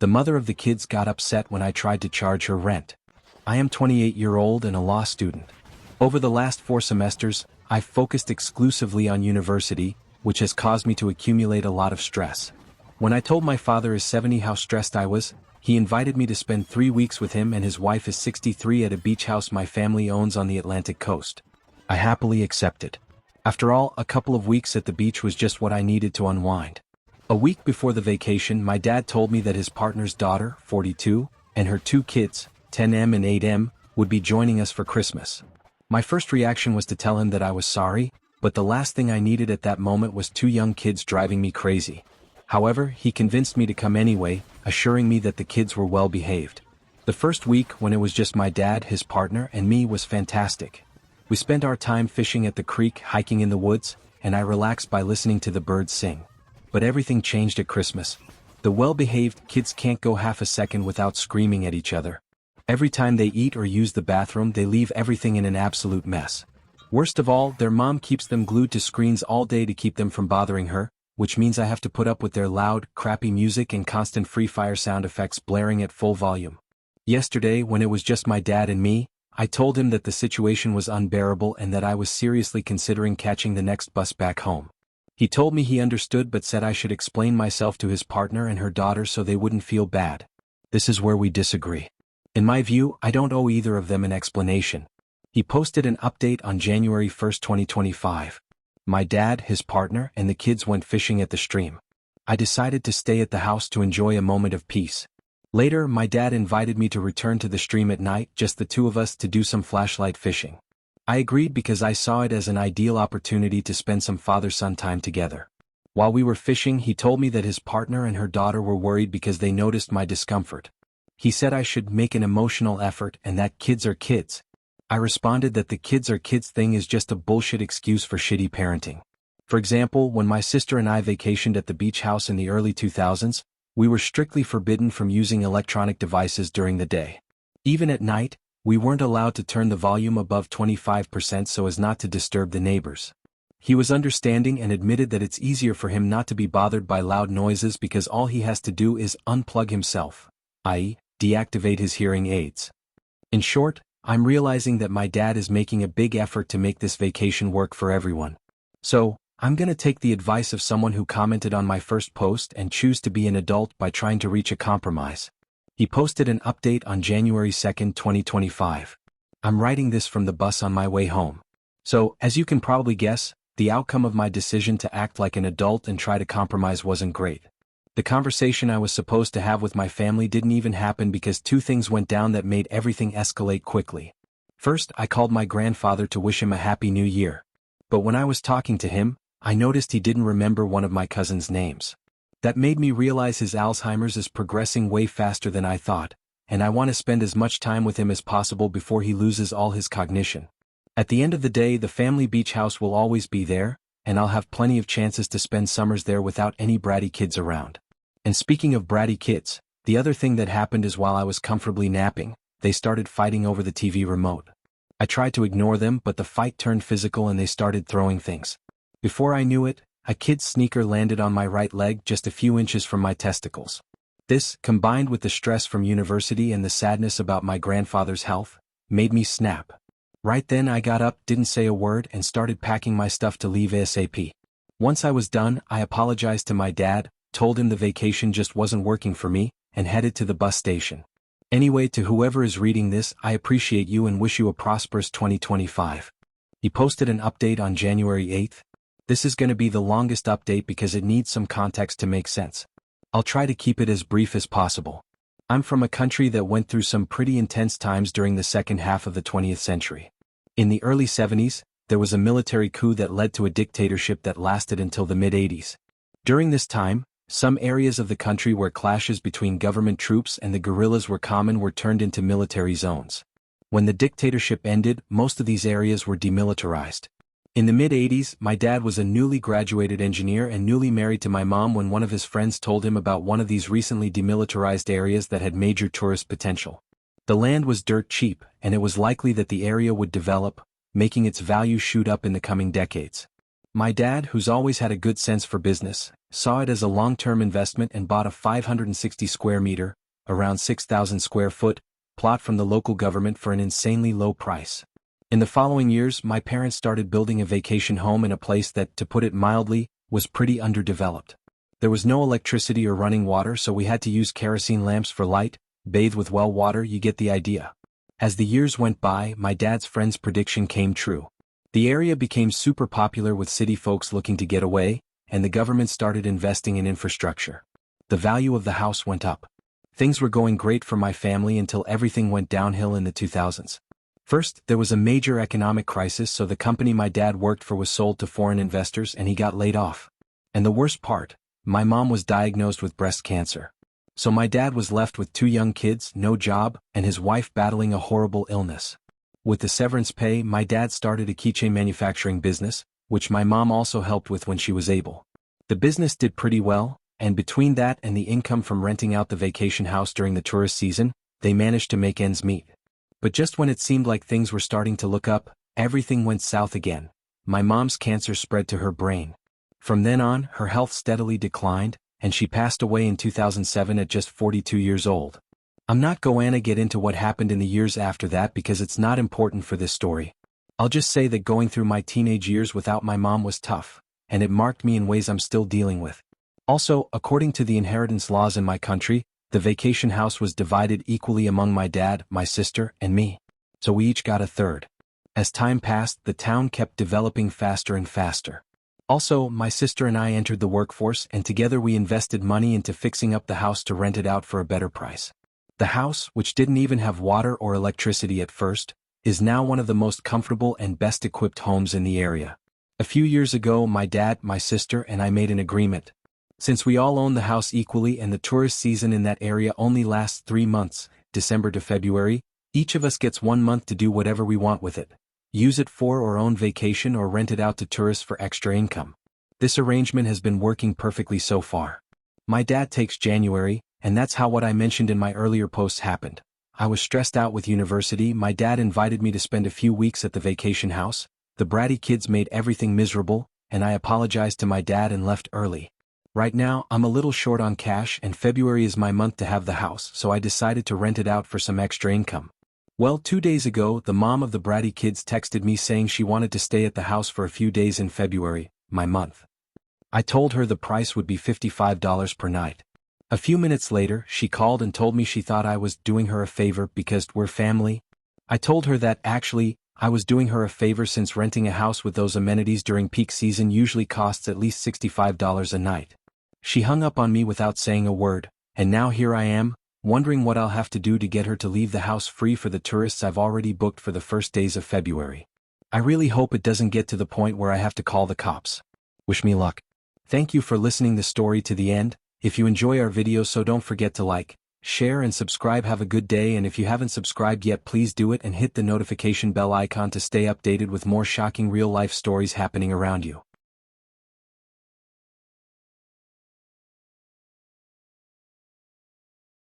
The mother of the kids got upset when I tried to charge her rent. I am 28-year-old and a law student. Over the last 4 semesters, I've focused exclusively on university, which has caused me to accumulate a lot of stress. When I told my father is 70 how stressed I was, he invited me to spend 3 weeks with him and his wife is 63 at a beach house my family owns on the Atlantic coast. I happily accepted. After all, a couple of weeks at the beach was just what I needed to unwind. A week before the vacation, my dad told me that his partner's daughter, 42, and her 2 kids, 10M and 8M, would be joining us for Christmas. My first reaction was to tell him that I was sorry, but the last thing I needed at that moment was 2 young kids driving me crazy. However, he convinced me to come anyway, assuring me that the kids were well behaved. The first week, when it was just my dad, his partner, and me, was fantastic. We spent our time fishing at the creek, hiking in the woods, and I relaxed by listening to the birds sing. But everything changed at Christmas. The well-behaved kids can't go half a second without screaming at each other. Every time they eat or use the bathroom, they leave everything in an absolute mess. Worst of all, their mom keeps them glued to screens all day to keep them from bothering her, which means I have to put up with their loud, crappy music and constant Free Fire sound effects blaring at full volume. Yesterday, when it was just my dad and me, I told him that the situation was unbearable and that I was seriously considering catching the next bus back home. He told me he understood but said I should explain myself to his partner and her daughter so they wouldn't feel bad. This is where we disagree. In my view, I don't owe either of them an explanation. He posted an update on January 1, 2025. My dad, his partner, and the kids went fishing at the stream. I decided to stay at the house to enjoy a moment of peace. Later, my dad invited me to return to the stream at night, just the 2 of us, to do some flashlight fishing. I agreed because I saw it as an ideal opportunity to spend some father-son time together. While we were fishing, he told me that his partner and her daughter were worried because they noticed my discomfort. He said I should make an emotional effort and that kids are kids. I responded that the kids are kids thing is just a bullshit excuse for shitty parenting. For example, when my sister and I vacationed at the beach house in the early 2000s, we were strictly forbidden from using electronic devices during the day. Even at night, we weren't allowed to turn the volume above 25% so as not to disturb the neighbors. He was understanding and admitted that it's easier for him not to be bothered by loud noises because all he has to do is unplug himself, i.e., deactivate his hearing aids. In short, I'm realizing that my dad is making a big effort to make this vacation work for everyone. So, I'm gonna take the advice of someone who commented on my first post and choose to be an adult by trying to reach a compromise. He posted an update on January 2, 2025. I'm writing this from the bus on my way home. So, as you can probably guess, the outcome of my decision to act like an adult and try to compromise wasn't great. The conversation I was supposed to have with my family didn't even happen because 2 things went down that made everything escalate quickly. First, I called my grandfather to wish him a Happy New Year. But when I was talking to him, I noticed he didn't remember one of my cousin's names. That made me realize his Alzheimer's is progressing way faster than I thought, and I want to spend as much time with him as possible before he loses all his cognition. At the end of the day, the family beach house will always be there, and I'll have plenty of chances to spend summers there without any bratty kids around. And speaking of bratty kids, the other thing that happened is while I was comfortably napping, they started fighting over the TV remote. I tried to ignore them, but the fight turned physical and they started throwing things. Before I knew it, a kid's sneaker landed on my right leg just a few inches from my testicles. This, combined with the stress from university and the sadness about my grandfather's health, made me snap. Right then I got up, didn't say a word, and started packing my stuff to leave ASAP. Once I was done, I apologized to my dad, told him the vacation just wasn't working for me, and headed to the bus station. Anyway, to whoever is reading this, I appreciate you and wish you a prosperous 2025. He posted an update on January 8th. This is going to be the longest update because it needs some context to make sense. I'll try to keep it as brief as possible. I'm from a country that went through some pretty intense times during the second half of the 20th century. In the early 70s, there was a military coup that led to a dictatorship that lasted until the mid-80s. During this time, some areas of the country where clashes between government troops and the guerrillas were common were turned into military zones. When the dictatorship ended, most of these areas were demilitarized. In the mid-80s, my dad was a newly graduated engineer and newly married to my mom when one of his friends told him about one of these recently demilitarized areas that had major tourist potential. The land was dirt cheap, and it was likely that the area would develop, making its value shoot up in the coming decades. My dad, who's always had a good sense for business, saw it as a long-term investment and bought a 560 square meter, around 6,000 square foot, plot from the local government for an insanely low price. In the following years, my parents started building a vacation home in a place that, to put it mildly, was pretty underdeveloped. There was no electricity or running water, so we had to use kerosene lamps for light, bathe with well water, you get the idea. As the years went by, my dad's friend's prediction came true. The area became super popular with city folks looking to get away, and the government started investing in infrastructure. The value of the house went up. Things were going great for my family until everything went downhill in the 2000s. First, there was a major economic crisis, so the company my dad worked for was sold to foreign investors and he got laid off. And the worst part, my mom was diagnosed with breast cancer. So my dad was left with 2 young kids, no job, and his wife battling a horrible illness. With the severance pay, my dad started a keychain manufacturing business, which my mom also helped with when she was able. The business did pretty well, and between that and the income from renting out the vacation house during the tourist season, they managed to make ends meet. But just when it seemed like things were starting to look up, everything went south again. My mom's cancer spread to her brain. From then on, her health steadily declined, and she passed away in 2007 at just 42 years old. I'm not going to get into what happened in the years after that because it's not important for this story. I'll just say that going through my teenage years without my mom was tough, and it marked me in ways I'm still dealing with. Also, according to the inheritance laws in my country, the vacation house was divided equally among my dad, my sister, and me. So we each got a third. As time passed, the town kept developing faster and faster. Also, my sister and I entered the workforce, and together we invested money into fixing up the house to rent it out for a better price. The house, which didn't even have water or electricity at first, is now one of the most comfortable and best-equipped homes in the area. A few years ago, my dad, my sister, and I made an agreement. Since we all own the house equally and the tourist season in that area only lasts 3 months, December to February, each of us gets 1 month to do whatever we want with it. Use it for our own vacation or rent it out to tourists for extra income. This arrangement has been working perfectly so far. My dad takes January, and that's how what I mentioned in my earlier posts happened. I was stressed out with university. My dad invited me to spend a few weeks at the vacation house. The bratty kids made everything miserable, and I apologized to my dad and left early. Right now, I'm a little short on cash and February is my month to have the house, so I decided to rent it out for some extra income. Well, 2 days ago, the mom of the bratty kids texted me saying she wanted to stay at the house for a few days in February, my month. I told her the price would be $55 per night. A few minutes later, she called and told me she thought I was doing her a favor because we're family. I told her that actually, I was doing her a favor since renting a house with those amenities during peak season usually costs at least $65 a night. She hung up on me without saying a word, and now here I am, wondering what I'll have to do to get her to leave the house free for the tourists I've already booked for the first days of February. I really hope it doesn't get to the point where I have to call the cops. Wish me luck. Thank you for listening the story to the end. If you enjoy our videos, so don't forget to like, share and subscribe. Have a good day, and if you haven't subscribed yet, please do it and hit the notification bell icon to stay updated with more shocking real-life stories happening around you.